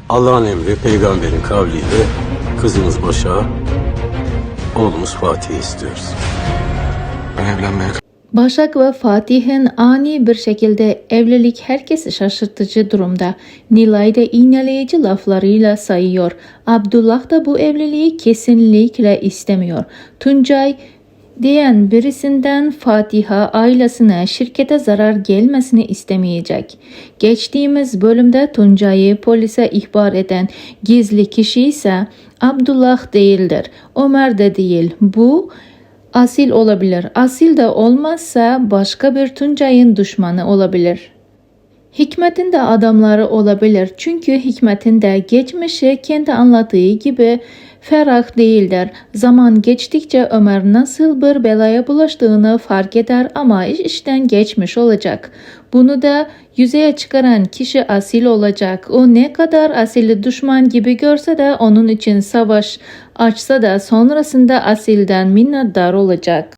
Allah'ın emri, peygamberin kavliyle kızımız Başak'ı, oğlumuz Fatih'i istiyoruz. Ben evlenmeye Başak ve Fatih'in ani bir şekilde evlilik herkesi şaşırtıcı durumda. Nilay da iğneleyici laflarıyla sayıyor. Abdullah da bu evliliği kesinlikle istemiyor. Tuncay diyen birisinden Fatiha ailesine, şirkete zarar gelmesini istemeyecek. Geçtiğimiz bölümde Tuncay'ı polise ihbar eden gizli kişi ise Abdullah değildir. Ömer de değil. Bu Asil olabilir. Asil de olmazsa başka bir Tuncay'ın düşmanı olabilir. Hikmet'in de adamları olabilir. Çünkü Hikmet'in de geçmişi kendi anlattığı gibi ferah değildir. Zaman geçtikçe Ömer nasıl bir belaya bulaştığını fark eder ama iş işten geçmiş olacak. Bunu da yüzeye çıkaran kişi Asil olacak. O ne kadar Asil'i düşman gibi görse de onun için savaş açsa da sonrasında Asil'den minnettar olacak.